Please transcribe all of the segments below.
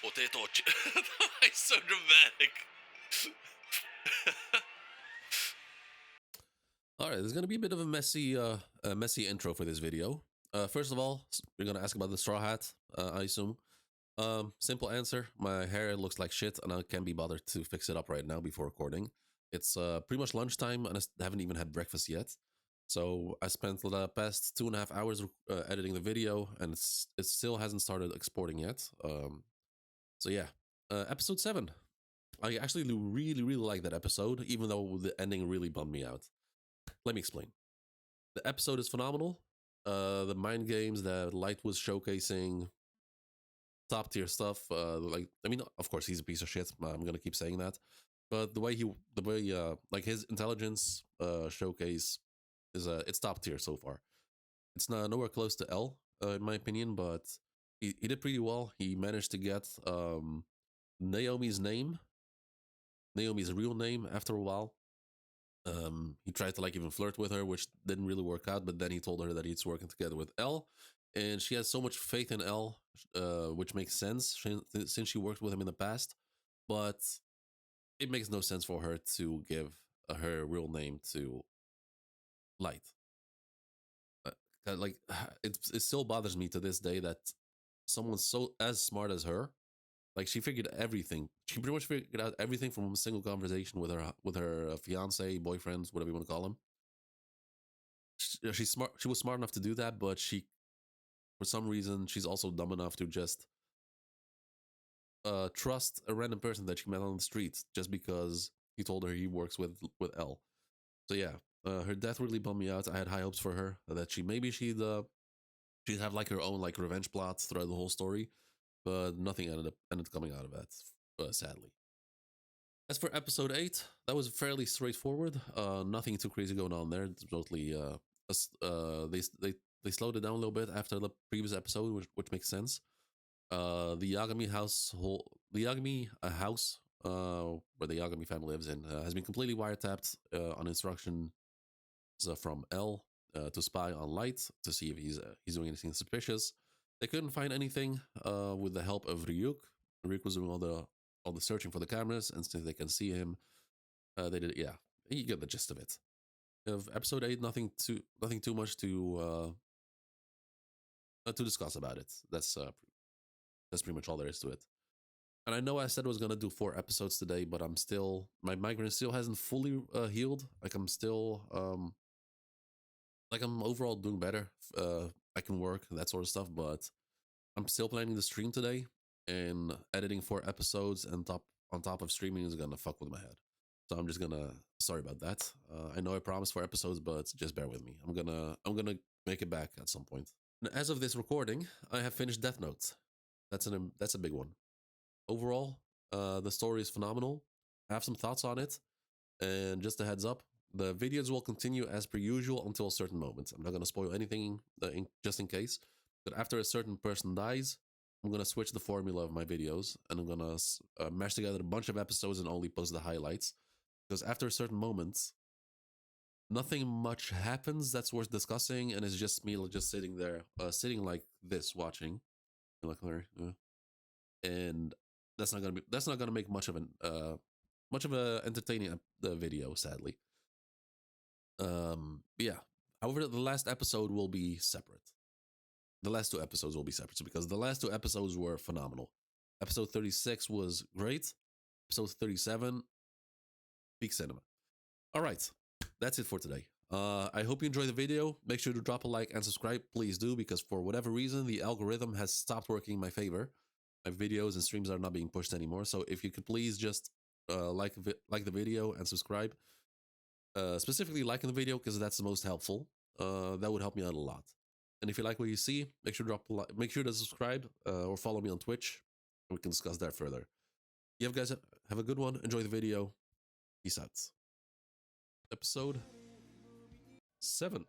Potato chip. It's so dramatic. All right, there's gonna be a bit of a messy intro for this video. First of all, you're gonna ask about the straw hat. I assume. Simple answer. My hair looks like shit, and I can't be bothered to fix it up right now before recording. It's pretty much lunchtime, and I haven't even had breakfast yet. So I spent the past 2.5 hours editing the video, and it still hasn't started exporting yet. So yeah, episode 7. I actually really like that episode, even though the ending really bummed me out. Let me explain. The episode is phenomenal. The mind games that Light was showcasing, top tier stuff. I mean, of course, he's a piece of shit. I'm gonna keep saying that, but like his intelligence showcase is it's top tier so far. It's not nowhere close to L, in my opinion, but he did pretty well. He managed to get Naomi's name, Naomi's real name, after a while. He tried to like even flirt with her, which didn't really work out. But then he told her that he's working together with L, and she has so much faith in L, which makes sense since she worked with him in the past. But it makes no sense for her to give her real name to Light. Like it still bothers me to this day that someone so as smart as her, like she figured everything. She pretty much figured out everything from a single conversation with her fiance, boyfriend, whatever you want to call him. She's smart. She was smart enough to do that, but for some reason, she's also dumb enough to just trust a random person that she met on the street just because he told her he works with L. So yeah, her death really bummed me out. I had high hopes for her that she'd have like her own like revenge plots throughout the whole story, but nothing ended coming out of that, sadly. As for episode 8, that was fairly straightforward. Nothing too crazy going on there. It's totally they slowed it down a little bit after the previous episode, which makes sense. The Yagami house where the Yagami family lives in has been completely wiretapped on instructions from L to spy on Light to see if he's doing anything suspicious. They couldn't find anything with the help of Ryuk. Ryuk was doing all the searching for the cameras, and since they can see him, they did. Yeah, you get the gist of it. Of episode 8, nothing too much to discuss about it. That's pretty much all there is to it. And I know I said I was gonna do 4 episodes today, but my migraine still hasn't fully healed. Like I'm overall doing better. I can work that sort of stuff, but I'm still planning to stream today, and editing 4 episodes and on top of streaming is gonna fuck with my head. So I'm just gonna sorry about that. I know I promised 4 episodes, but just bear with me. I'm gonna make it back at some point. And as of this recording, I have finished Death Note. That's a big one. Overall, the story is phenomenal. I have some thoughts on it, and just a heads up, the videos will continue as per usual until a certain moment. I'm not going to spoil anything just in case, but after a certain person dies, I'm going to switch the formula of my videos, and I'm going to mash together a bunch of episodes and only post the highlights. Because after a certain moment, nothing much happens that's worth discussing, and it's just me just sitting there, sitting like this, watching. Like, and that's not gonna make much of a entertaining video, sadly. Yeah. However, the last episode will be separate. The last 2 episodes will be separate because the last 2 episodes were phenomenal. Episode 36 was great. Episode 37, peak cinema. All right, that's it for today. I hope you enjoyed the video. Make sure to drop a like and subscribe. Please do, because for whatever reason, the algorithm has stopped working in my favor. My videos and streams are not being pushed anymore. So if you could please just like the video and subscribe. Specifically liking the video because that's the most helpful. That would help me out a lot. And if you like what you see, make sure to subscribe or follow me on Twitch, and we can discuss that further. You guys have a good one. Enjoy the video. Peace out. Episode 7.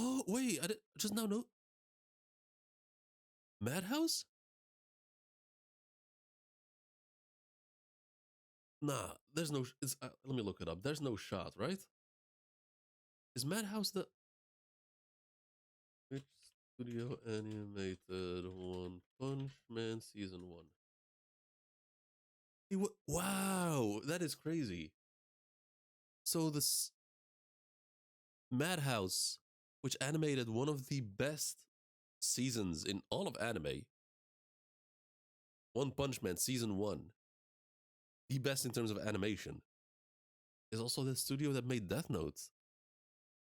Oh, wait, I just now know. Madhouse? Nah, there's no. Let me look it up. There's no shot, right? Is Madhouse the which studio animated One Punch Man season 1? Wow, that is crazy. So this Madhouse, which animated one of the best seasons in all of anime, One Punch Man season 1, the best in terms of animation, is also the studio that made Death Note.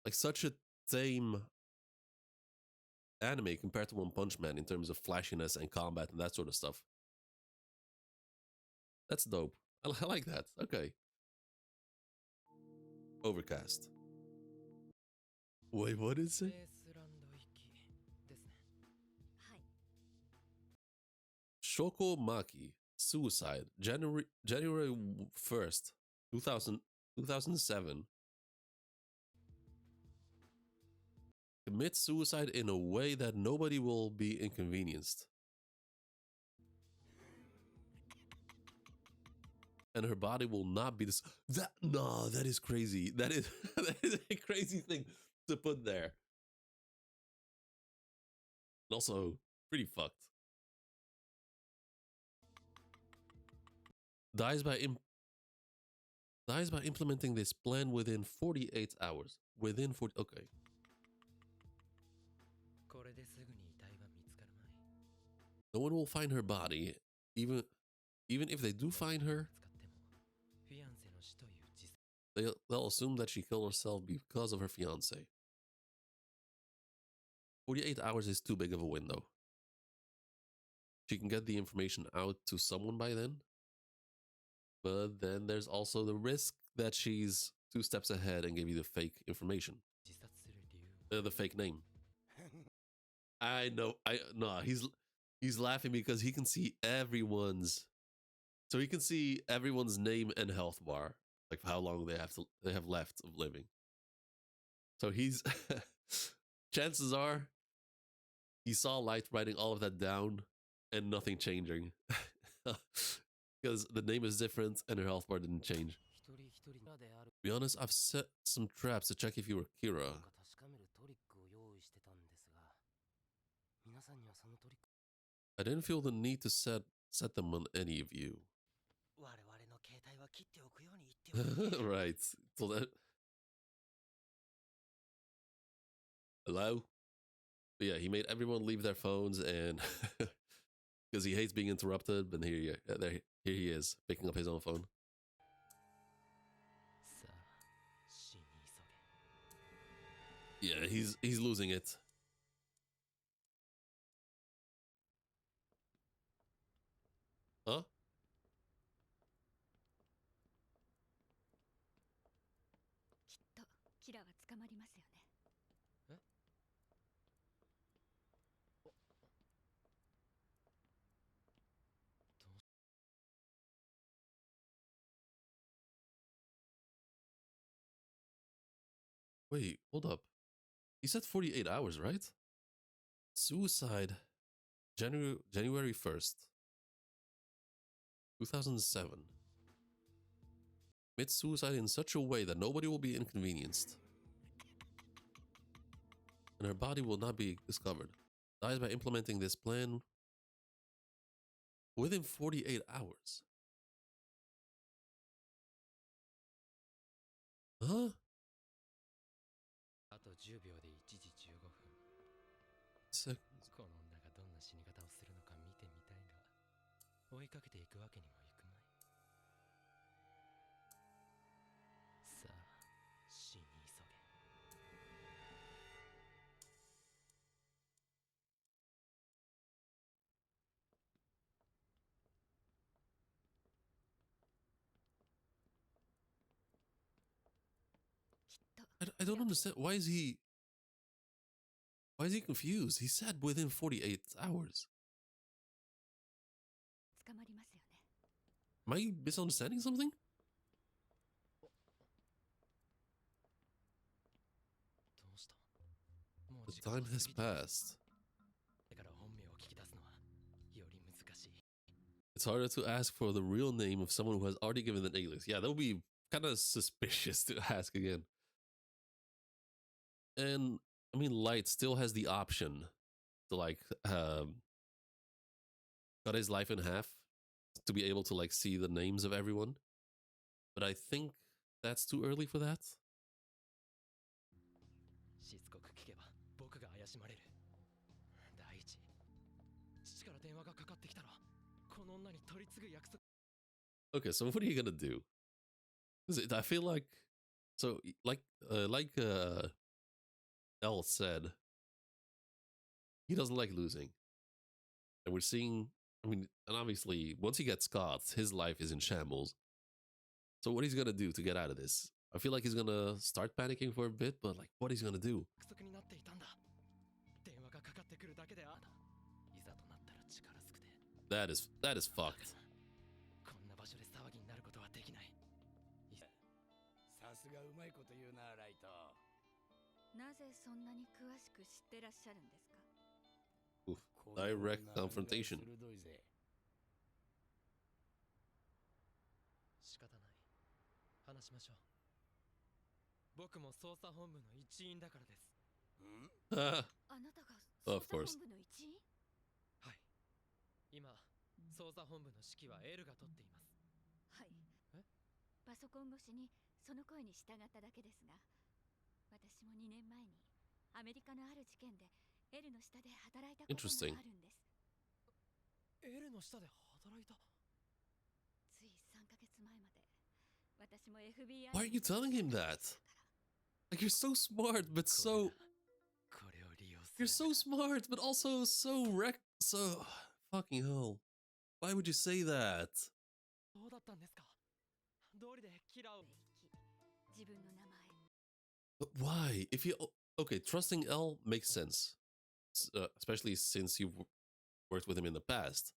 Like such a tame anime compared to One Punch Man in terms of flashiness and combat and that sort of stuff. That's dope. I like that. Okay. Overcast. Wait, what is it? Shoko Maki, suicide, January 1st, 2007. Commit suicide in a way that nobody will be inconvenienced. And her body will not be this. No, that is crazy. That is that is a crazy thing to put there. And also pretty fucked. Dies by implementing this plan within 48 hours. Within 40. Okay. No one will find her body, even if they do find her. They'll assume that she killed herself because of her fiance. 48 hours is too big of a window. She can get the information out to someone by then. But then there's also the risk that she's 2 steps ahead and give you the fake information. The fake name. I know. He's laughing because he can see everyone's. So he can see everyone's name and health bar, like how long they have left of living. So he's chances are he saw Light writing all of that down and nothing changing. Because the name is different and her health bar didn't change. To be honest, I've set some traps to check if you were Kira. I didn't feel the need to set them on any of you. Right. So that. Hello? But yeah, he made everyone leave their phones and because he hates being interrupted. But here he is picking up his own phone. Yeah, he's losing it. Huh? Wait, hold up. He said 48 hours, right? Suicide, January 1st, 2007. Commit suicide in such a way that nobody will be inconvenienced. And her body will not be discovered. Dies by implementing this plan within 48 hours. Huh? Seconds. I don't understand. Why is he confused? He said within 48 hours. Am I misunderstanding something? The time has passed. It's harder to ask for the real name of someone who has already given an alias. Yeah, that would be kind of suspicious to ask again. And I mean, Light still has the option to like cut his life in half to be able to like see the names of everyone. But I think that's too early for that. Okay, so what are you gonna do? I feel like, so like Elle said, he doesn't like losing, and we're seeing. I mean, and obviously, once he gets caught, his life is in shambles. So what he's gonna do to get out of this? I feel like he's gonna start panicking for a bit, but like, what he's gonna do? That is fucked. Oof, direct confrontation. Of course. Interesting. Why are you telling him that? Like, you're so smart, but so... You're so smart, but also so so... Fucking hell. Why would you say that? But why? If you... Okay, trusting L makes sense. Especially since you've worked with him in the past.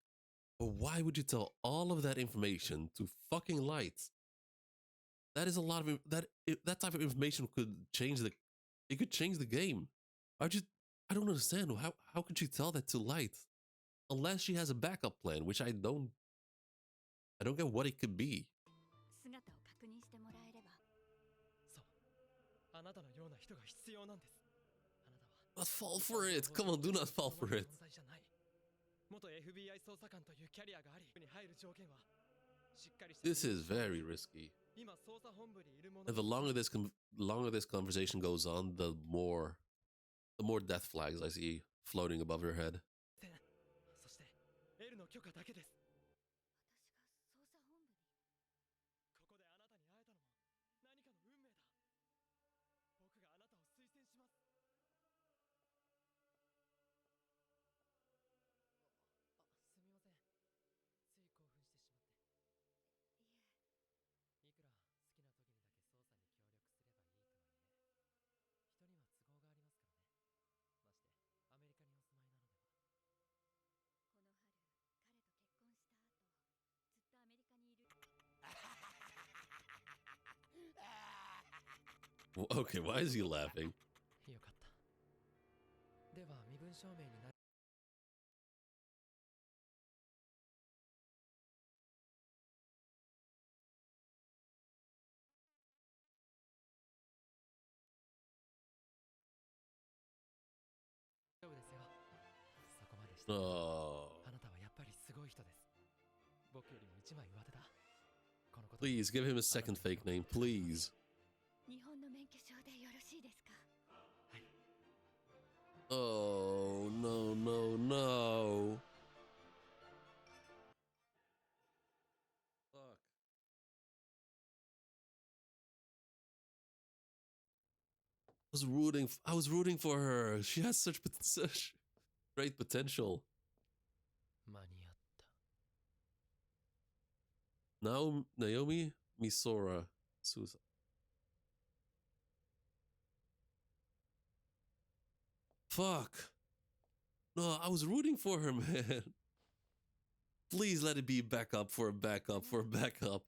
But why would you tell all of that information to fucking Light? That is a lot of... That type of information could change the... It could change the game. I don't understand. How could she tell that to Light? Unless she has a backup plan, which I don't get what it could be. Not fall for it. Come on, do not fall for it. This is very risky. And the longer this conversation goes on, the more death flags I see floating above her head. Okay, why is he laughing? Oh. Please give him a second fake name, please. Oh, no, no, no. Fuck. I was rooting for her. She has such great potential. Now Naomi Misora Susa. Fuck. No, I was rooting for her, man. Please let it be backup for a backup for a backup.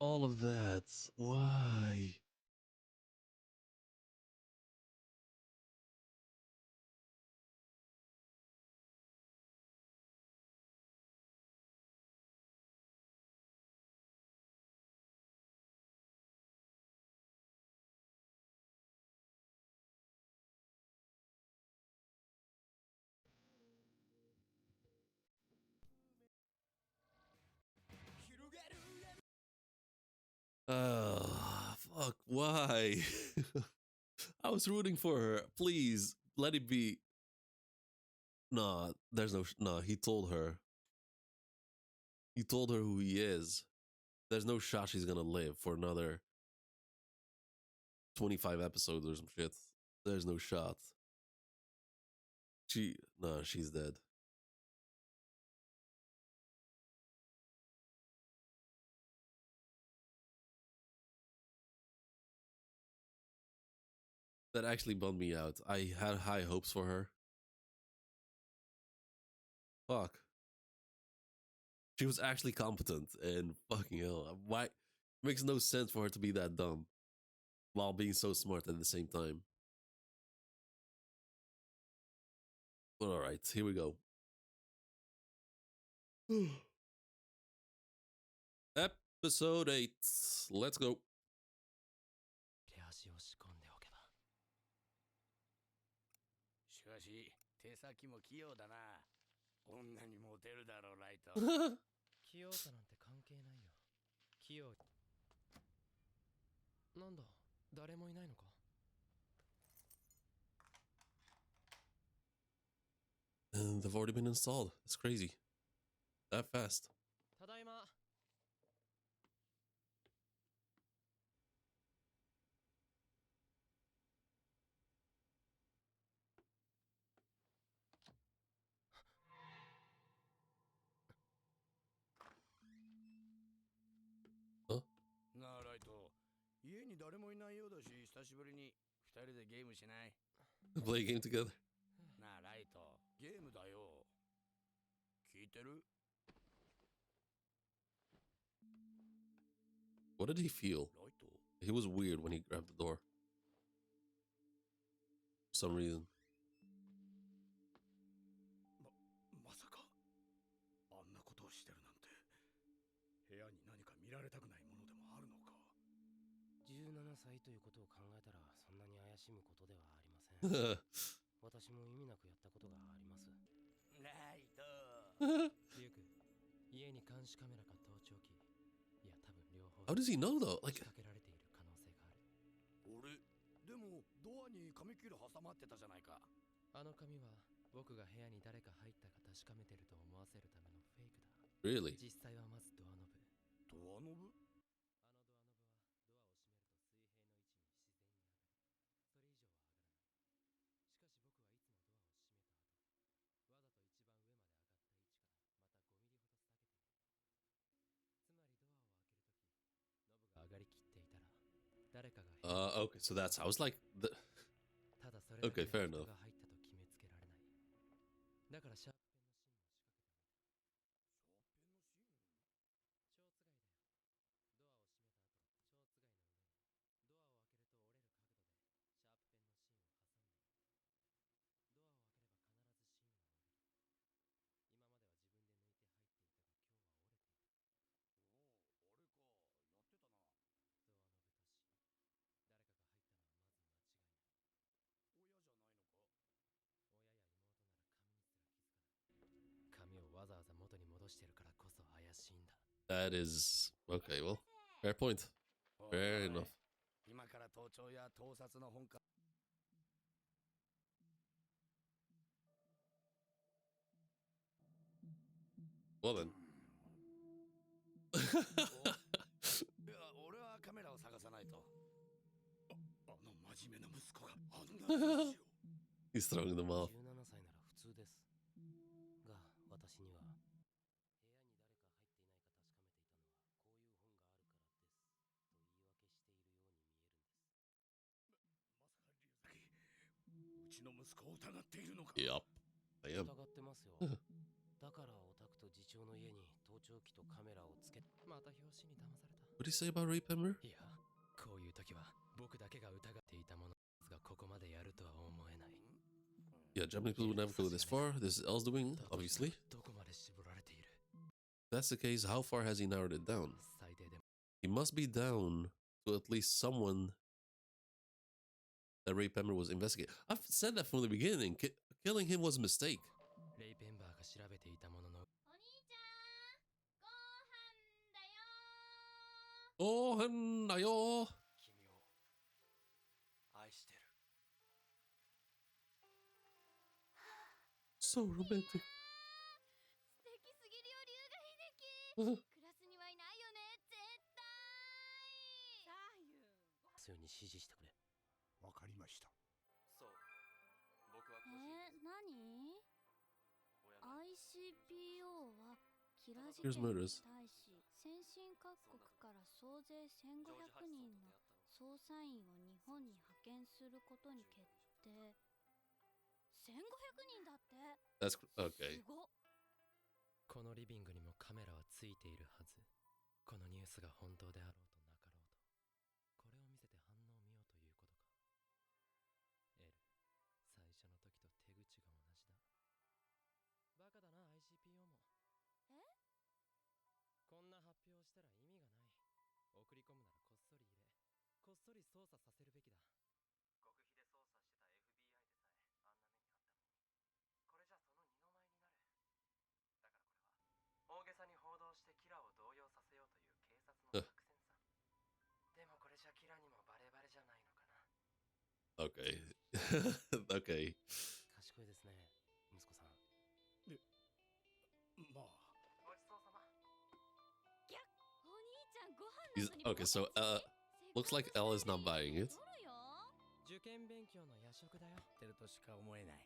All of that. Why? Fuck, why? I was rooting for her. Please, let it be. Nah, there's no. Nah, he told her. He told her who he is. There's no shot she's gonna live for another 25 episodes or some shit. There's no shot. Nah, she's dead. That actually bummed me out. I had high hopes for her. Fuck. She was actually competent, and fucking hell, why? It makes no sense for her to be that dumb while being so smart at the same time. But all right, here we go. Episode 8. Let's go. しかし手先も器用だな。女にモテるだろう、ライト。器用さなんて関係ないよ。器用。なんだ、誰もいないのか。And they've already been installed. It's crazy. That fast. ただいま。なあ、ライト。家に誰もいないようだし、久しぶりに二人でゲームしない？ Play a game together. なあ、ライト。ゲームだよ。聞いてる？ What did he feel? ライト。He was weird when he grabbed the door. For some reason. まさかあんなことをしてるなんて。部屋に何か見られたくないものでもあるのか。17歳ということを考えたらそんなに怪しむことではありません。私も意味なくやったことがあります。ライト。リュウク、家に監視カメラか盗聴器。いや、多分両方。How does he know though? Like, 仕掛けられている可能性がある。俺、でもドアに紙切れ挟まってたじゃないか。あの紙は僕が部屋に誰か入ったか確かめてると思わせるためのフェイクだ。really? 実際はまずドアノブ。ドアノブ？あのドアノブはドアを閉めると水平に上がる。しかし僕はいつもドアを閉めた後、わざと一番上まで上がった位置からまたゴミで塞げている。つまりドアを開けるとき、ノブが上がりきっていたら誰かが部屋に Okay, so that's. I was like, ただそれだけ okay, で fair 人 enough. が入ったと決めつけられない。だからシャープペンの芯を仕掛けたんだ。紙をわざわざ元に戻してるからこそ怪しいんだ。 That is okay. Well, fair point. Fair enough. 今から盗聴や盗撮の本か。Well then. いや、俺はカメラを探さないと。あの真面目な息子があんな話を。He's throwing them off. 17歳なら普通です。が、私には部屋に誰か入っていないか確かめていたのはこういう本があるからですと言い訳しているように見えるんです。うちの息子を疑っているのか。 Yup. I am. 疑ってますよ。だからオタクと次長の家に盗聴器とカメラをつけ、また表紙に騙された。What did he say about Rape Ember? いや、こういう時は僕だけが疑っていたものがここまでやるとは思えない。 Yeah, Japanese people would never go this far. This is L's doing, obviously. どこまで絞られている。 If that's the case, how far has he narrowed it down? 最低でも He must be down to at least someone that Rape Ember was investigating. I've said that from the beginning. Killing him was a mistake. レイペンバーが調べていたものの、お兄ちゃん、ご飯だよ。 Oh, hannayo. 君を愛してる。 So romantic. 素敵すぎるよ、龍河秀樹。クラスにはいないよね、絶対。さあ、ユン。すぐに指示してくれ。わかりました。そう。僕は何 ?ICPO はキラ事 Here's 件に murders. 対し先進各国から総勢1500人の捜査員を日本に派遣することに決定。1500人だって。 That's okay. すごっ。このリビングにもカメラはついているはず。このニュースが本当であろうとなかろうと、これを見せて反応を見ようということか。L、最初の時と手口が同じだ。バカだな ICPO も。え？こんな発表をしたら意味がない。送り込むならこっそり入れ、こっそり操作させるべきだ。極秘で操作してた FBI でさえあんな目にあったのに、これじゃその二の舞になる。だからこれは大げさに報道してキラーを動揺させようという警察の作戦さ。でもこれじゃキラにもバレバレじゃないのかな。 Okay. Okay. 賢いですね、息子さん。まあ。ごちそうさま。お兄ちゃん、ご飯 He's なのに okay. So, looks like L is not buying it. 取るよ。受験勉強の夜食だよ。てるとしか思えない。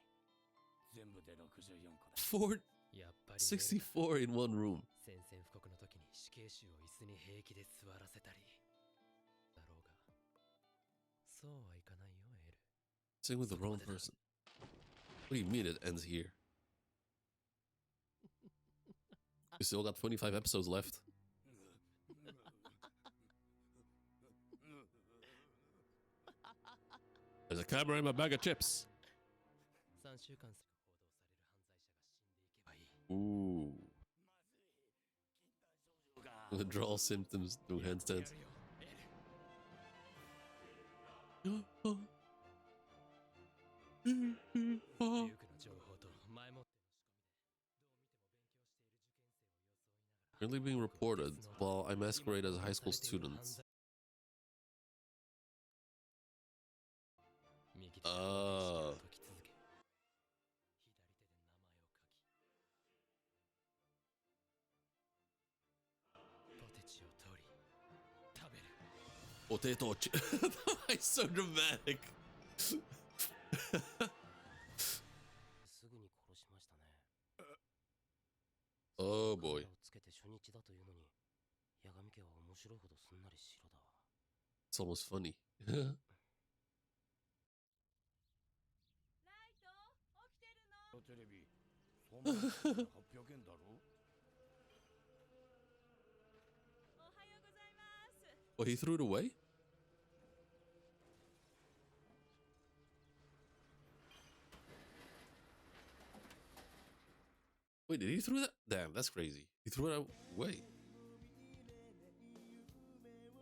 全部で64個だ。やっぱりね、 64 in one room. 宣戦布告の時に死刑囚を椅子に平気で座らせたりだろうが、そうはいかないよ、エル。 Sing with the wrong person. What do you mean it ends here? We still got 25 episodes left. There's a camera in my bag of chips. 3週間すぐ報道される犯罪者が死んでいけばいい。 Ooh. Withdrawal symptoms, no handstands. デュークの情報と前もっての仕込みで、どう見ても勉強している受験生を装いながら Currently being reported while I masquerade as a high school student. 右手で指を解き続け、左手で名前を書き、ポテチを取り食べる。 Potato chip. It's so dramatic. すぐに殺しましたね。 Oh カメ boy. ラをつけて初日だというのに、八神家は面白いほどすんなり白だわ。 It's almost funny. ライト、起きてるの？テレビ。そんな800円だろ。おはようございます。 Oh, he threw it away? Wait, did he throw that? Damn, that's crazy. He threw it away.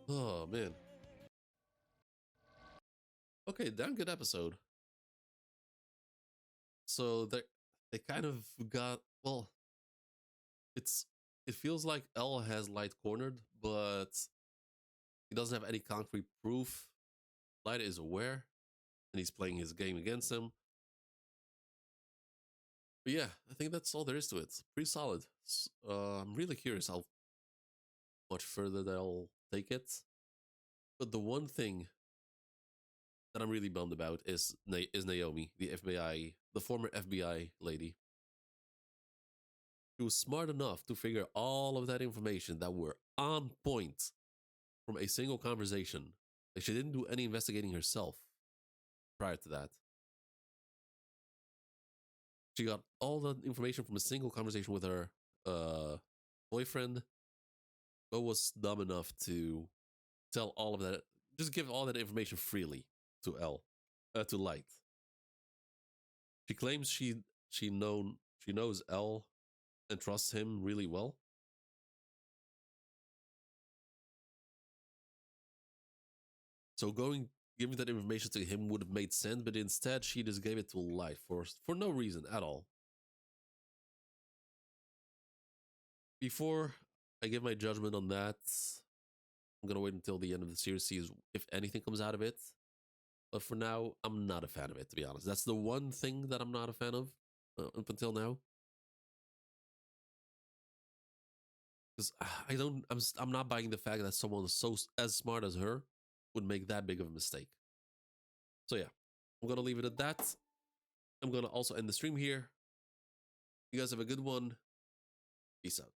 Oh, man. Okay, damn good episode. So they kind of got, well, it feels like L has Light cornered, but he doesn't have any concrete proof. Light is aware, and he's playing his game against him. But yeah, I think that's all there is to it. Pretty solid. I'm really curious how much further they'll take it. But the one thing that I'm really bummed about is Naomi, the former FBI lady. She was smart enough to figure all of that information that were on point from a single conversation. Like, she didn't do any investigating herself prior to that. She got all the information from a single conversation with her boyfriend, but was dumb enough to tell all of that, just give all that information freely to to Light. She claims she knows L and trusts him really well. So giving that information to him would have made sense, but instead she just gave it to Light for no reason at all. Before I give my judgment on that, I'm gonna wait until the end of the series, see if anything comes out of it. But for now, I'm not a fan of it, to be honest. That's the one thing that I'm not a fan of up until now. Because I'm not buying the fact that someone so as smart as her would make that big of a mistake. So yeah, I'm gonna leave it at that. I'm gonna also end the stream here. You guys have a good one. Peace out.